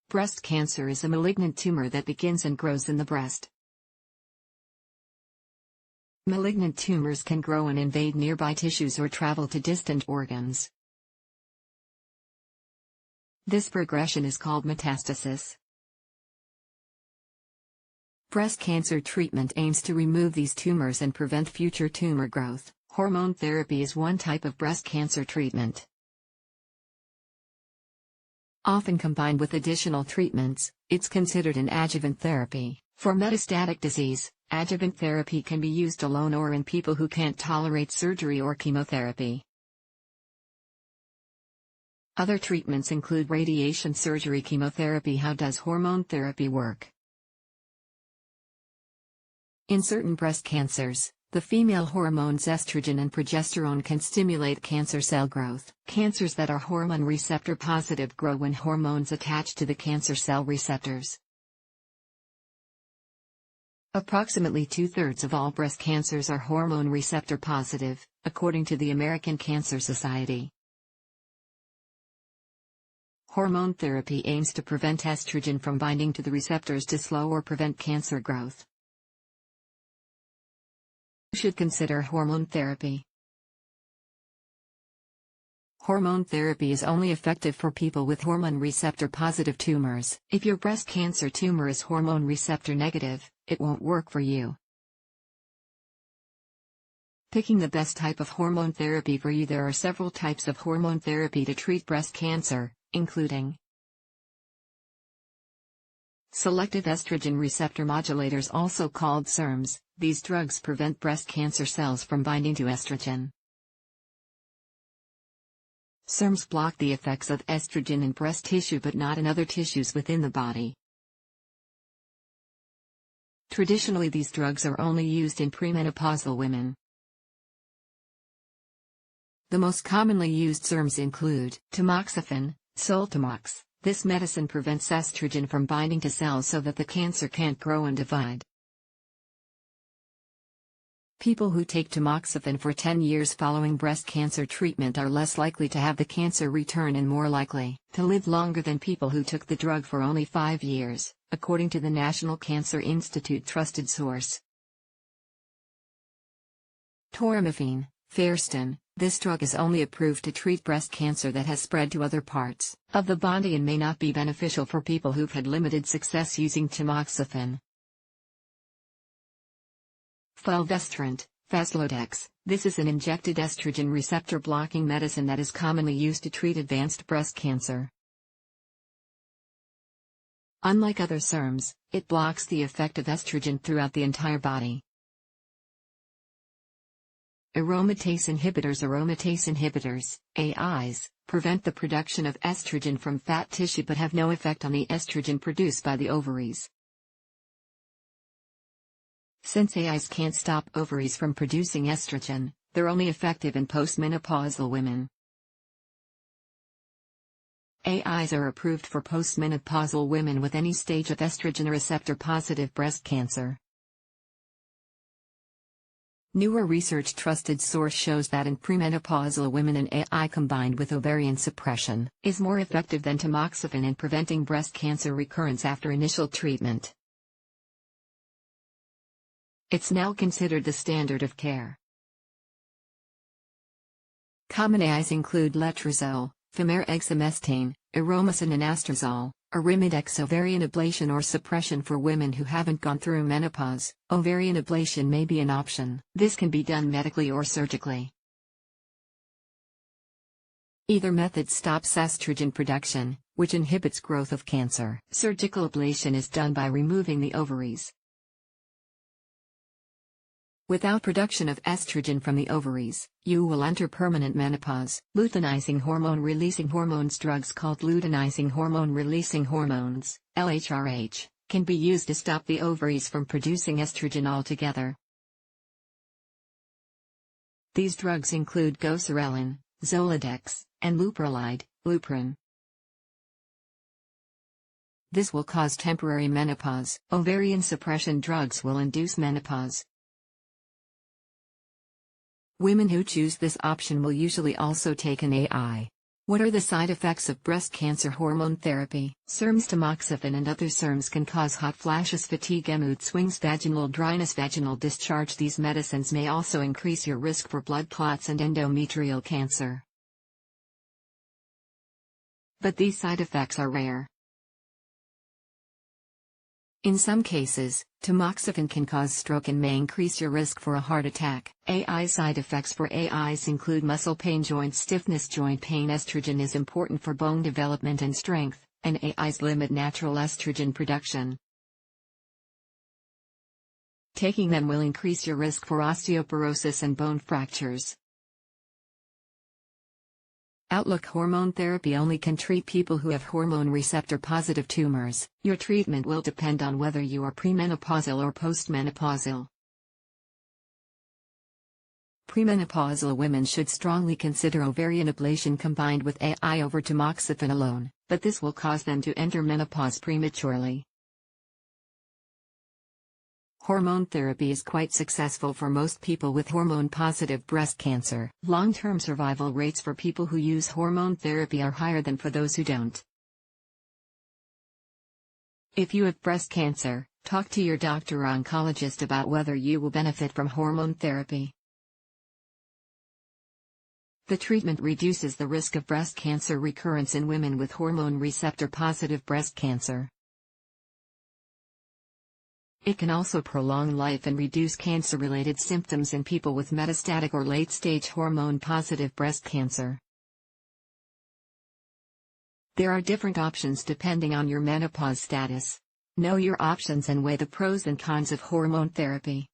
Breast cancer is a malignant tumor that begins and grows in the breast. Malignant tumors can grow and invade nearby tissues or travel to distant organs. This progression is called metastasis. Breast cancer treatment aims to remove these tumors and prevent future tumor growth. Hormone therapy is one type of breast cancer treatment. Often combined with additional treatments, it's considered an adjuvant therapy. For metastatic disease, adjuvant therapy can be used alone or in people who can't tolerate surgery or chemotherapy. Other treatments include radiation surgery, chemotherapy. How does hormone therapy work? In certain breast cancers, the female hormones estrogen and progesterone can stimulate cancer cell growth. Cancers that are hormone receptor positive grow when hormones attach to the cancer cell receptors. Approximately 2/3 of all breast cancers are hormone receptor positive, according to the American Cancer Society. Hormone therapy aims to prevent estrogen from binding to the receptors to slow or prevent cancer growth. Should consider hormone therapy. Hormone therapy is only effective for people with hormone receptor positive tumors. If your breast cancer tumor is hormone receptor negative, it won't work for you. Picking the best type of hormone therapy for you. There are several types of hormone therapy to treat breast cancer, including selective estrogen receptor modulators, also called SERMs. These drugs prevent breast cancer cells from binding to estrogen. SERMs block the effects of estrogen in breast tissue but not in other tissues within the body. Traditionally, these drugs are only used in premenopausal women. The most commonly used SERMs include tamoxifen, Soltamox. This medicine prevents estrogen from binding to cells so that the cancer can't grow and divide. People who take tamoxifen for 10 years following breast cancer treatment are less likely to have the cancer return and more likely to live longer than people who took the drug for only 5 years, according to the National Cancer Institute trusted source. Toramifene, Fairsten. This drug is only approved to treat breast cancer that has spread to other parts of the body and may not be beneficial for people who've had limited success using tamoxifen. Fulvestrant, Faslodex. This is an injected estrogen receptor blocking medicine that is commonly used to treat advanced breast cancer. Unlike other SERMs, it blocks the effect of estrogen throughout the entire body. Aromatase inhibitors, AIs, prevent the production of estrogen from fat tissue but have no effect on the estrogen produced by the ovaries. Since AIs can't stop ovaries from producing estrogen, they're only effective in postmenopausal women. AIs are approved for postmenopausal women with any stage of estrogen receptor-positive breast cancer. Newer research trusted source shows that in premenopausal women an AI combined with ovarian suppression is more effective than tamoxifen in preventing breast cancer recurrence after initial treatment. It's now considered the standard of care. Common AIs include letrozole, femurexamestane, aromasin and anastrozole. Arimidex. Ovarian ablation or suppression for women who haven't gone through menopause. Ovarian ablation may be an option. This can be done medically or surgically. Either method stops estrogen production, which inhibits growth of cancer. Surgical ablation is done by removing the ovaries. Without production of estrogen from the ovaries, you will enter permanent menopause. Luteinizing hormone-releasing hormones. Drugs called luteinizing hormone-releasing hormones, LHRH, can be used to stop the ovaries from producing estrogen altogether. These drugs include goserelin, Zoladex, and leuprolide, Lupron. This will cause temporary menopause. Ovarian suppression drugs will induce menopause. Women who choose this option will usually also take an AI. What are the side effects of breast cancer hormone therapy? SERMs, tamoxifen and other SERMs can cause hot flashes, fatigue, and mood swings, vaginal dryness, vaginal discharge. These medicines may also increase your risk for blood clots and endometrial cancer. But these side effects are rare. In some cases, tamoxifen can cause stroke and may increase your risk for a heart attack. AI side effects for AIs include muscle pain, joint stiffness, joint pain. Estrogen is important for bone development and strength, and AIs limit natural estrogen production. Taking them will increase your risk for osteoporosis and bone fractures. Outlook: hormone therapy only can treat people who have hormone receptor positive tumors. Your treatment will depend on whether you are premenopausal or postmenopausal. Premenopausal women should strongly consider ovarian ablation combined with AI over tamoxifen alone, but this will cause them to enter menopause prematurely. Hormone therapy is quite successful for most people with hormone-positive breast cancer. Long-term survival rates for people who use hormone therapy are higher than for those who don't. If you have breast cancer, talk to your doctor or oncologist about whether you will benefit from hormone therapy. The treatment reduces the risk of breast cancer recurrence in women with hormone receptor-positive breast cancer. It can also prolong life and reduce cancer-related symptoms in people with metastatic or late-stage hormone-positive breast cancer. There are different options depending on your menopause status. Know your options and weigh the pros and cons of hormone therapy.